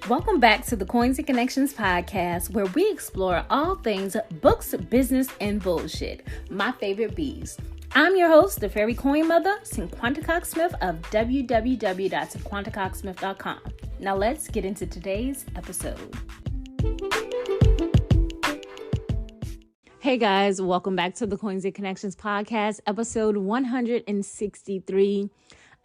Welcome back to the Coins and Connections podcast, where we explore all things books, business, and bullshit. My favorite bees. I'm your host, the fairy coin mother, Cinquanta Cox-Smith of www.cinquantacoxsmith.com. Now let's get into today's episode. Hey guys, welcome back to the Coins and Connections podcast, episode 163.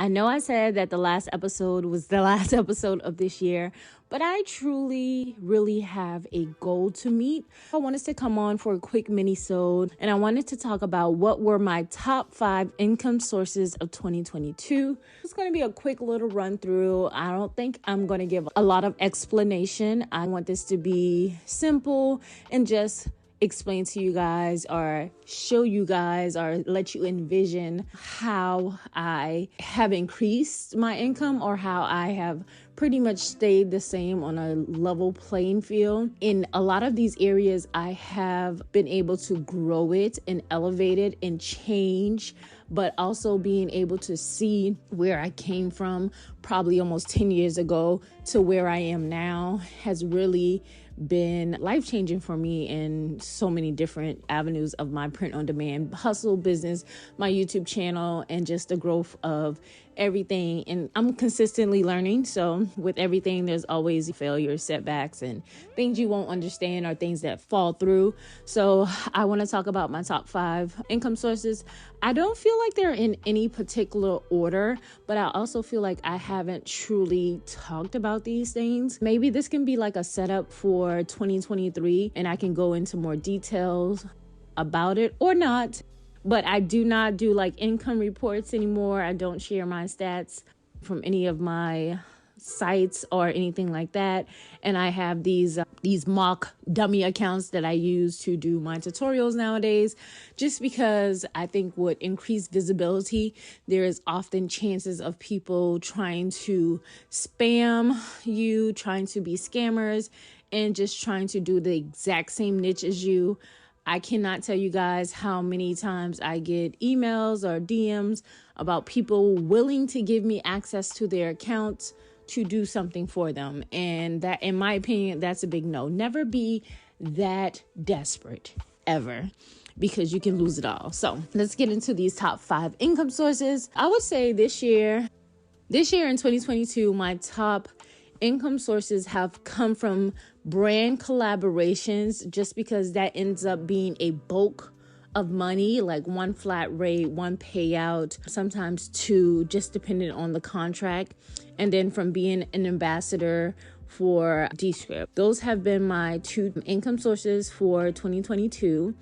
I know I said that the last episode was the last episode of this year, but I truly, really have a goal to meet. I wanted to come on for a quick mini-sode, and I wanted to talk about what were my top 5 income sources of 2022. It's going to be a quick little run through. I don't think I'm going to give a lot of explanation. I want this to be simple and just explain to you guys or show you guys or let you envision how I have increased my income or how I have pretty much stayed the same on a level playing field. In a lot of these areas, I have been able to grow it and elevate it and change, but also being able to see where I came from probably almost 10 years ago to where I am now has really been life-changing for me in so many different avenues of my print-on-demand hustle business, my YouTube channel, and just the growth of everything. And I'm consistently learning. So with everything, there's always failures, setbacks, and things you won't understand or things that fall through. So I want to talk about my top 5 income sources. I don't feel like they're in any particular order, but I also feel like I haven't truly talked about these things. Maybe this can be like a setup for 2023 and I can go into more details about it or not. But I do not do like income reports anymore. I don't share my stats from any of my sites or anything like that. And I have these mock dummy accounts that I use to do my tutorials nowadays, just because I think with increased visibility, there is often chances of people trying to spam you, trying to be scammers, and just trying to do the exact same niche as you. I cannot tell you guys how many times I get emails or DMs about people willing to give me access to their accounts to do something for them. And that, in my opinion, that's a big no. Never be that desperate, ever, because you can lose it all. So let's get into these top 5 income sources. I would say this year in 2022, my top income sources have come from brand collaborations, just because that ends up being a bulk of money, like one flat rate, one payout, sometimes 2, just depending on the contract. And then from being an ambassador for Descript. Those have been my 2 income sources for 2022.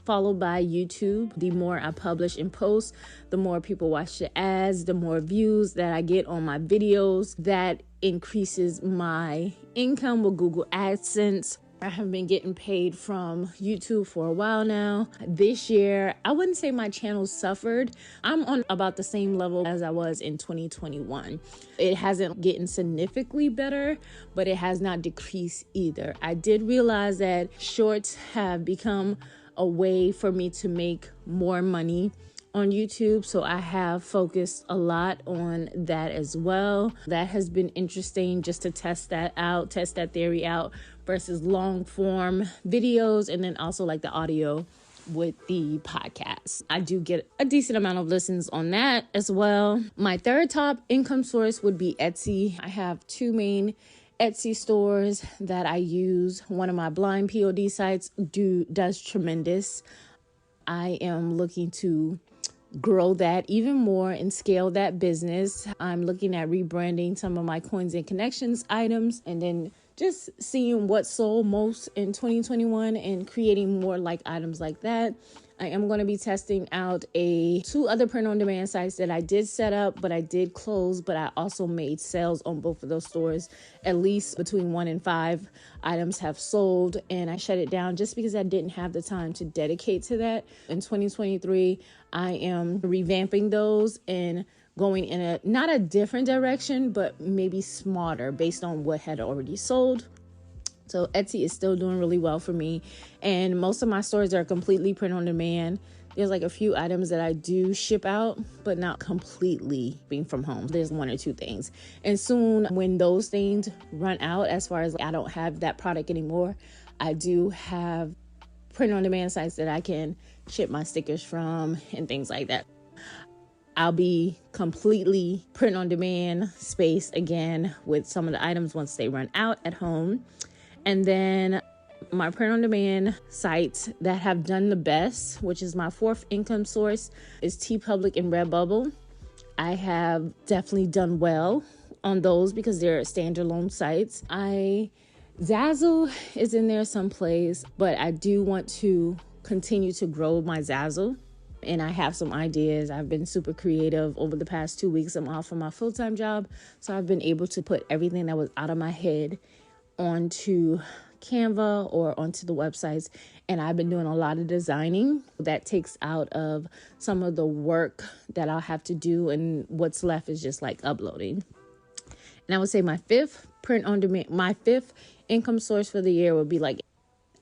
Followed by YouTube. The more I publish and post, the more people watch the ads, the more views that I get on my videos. That increases my income with Google AdSense. I have been getting paid from YouTube for a while now. This year, I wouldn't say my channel suffered. I'm on about the same level as I was in 2021. It hasn't gotten significantly better, but it has not decreased either. I did realize that shorts have become a way for me to make more money on YouTube. So I have focused a lot on that as well. That has been interesting just to test that theory out versus long form videos. And then also like the audio with the podcast. I do get a decent amount of listens on that as well. My 3rd top income source would be Etsy. I have 2 main Etsy stores that I use. One of my blind POD sites does tremendous. I am looking to grow that even more and scale that business. I'm looking at rebranding some of my Coins and Connections items and then just seeing what sold most in 2021 and creating more like items like that. I am going to be testing out 2 other print-on-demand sites that I did set up, but I did close, but I also made sales on both of those stores. At least between 1 and 5 items have sold, and I shut it down just because I didn't have the time to dedicate to that. In 2023, I am revamping those and going in not a different direction, but maybe smarter based on what had already sold. So Etsy is still doing really well for me. And most of my stores are completely print on demand. There's like a few items that I do ship out, but not completely being from home. There's one or two things. And soon when those things run out, as far as I don't have that product anymore, I do have print on demand sites that I can ship my stickers from and things like that. I'll be completely print on demand space again with some of the items once they run out at home. And then my print on demand sites that have done the best, which is my fourth income source, is TeePublic and Redbubble. I have definitely done well on those because they're standalone sites. Zazzle is in there someplace, but I do want to continue to grow my Zazzle. And I have some ideas. I've been super creative over the past 2 weeks. I'm off from my full-time job. So I've been able to put everything that was out of my head onto Canva or onto the websites. And I've been doing a lot of designing. That takes out of some of the work that I'll have to do. And what's left is just like uploading. And I would say my fifth income source for the year would be like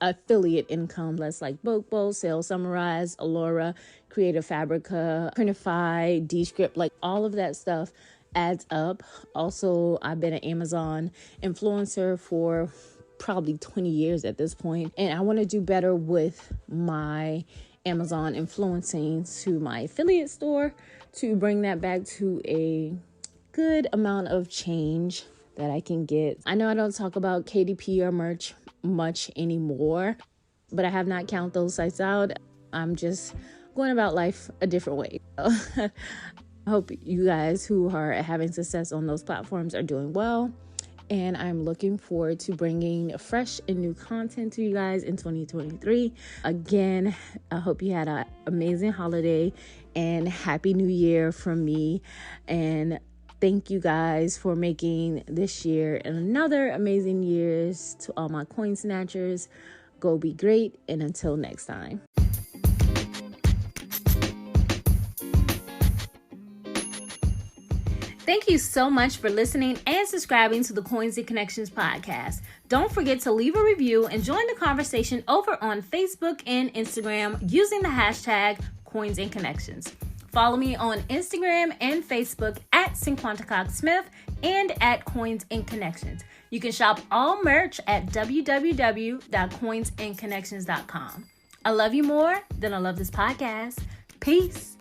affiliate income. That's like Bookbo, Sales Summarize, Allura, Creative Fabrica, Printify, Descript, like all of that stuff adds up. Also, I've been an Amazon influencer for probably 20 years at this point, and I want to do better with my Amazon influencing to my affiliate store to bring that back to a good amount of change that I can get. I know I don't talk about KDP or merch much anymore, but I have not counted those sites out. I'm just going about life a different way. I hope you guys who are having success on those platforms are doing well. And I'm looking forward to bringing fresh and new content to you guys in 2023. Again, I hope you had an amazing holiday and Happy New Year from me. And thank you guys for making this year and another amazing years. To all my coin snatchers, go be great. And until next time. Thank you so much for listening and subscribing to the Coins and Connections podcast. Don't forget to leave a review and join the conversation over on Facebook and Instagram using the hashtag Coins and Connections. Follow me on Instagram and Facebook at Cinquanta Cox-Smith and at Coins and Connections. You can shop all merch at www.coinsandconnections.com. I love you more than I love this podcast. Peace.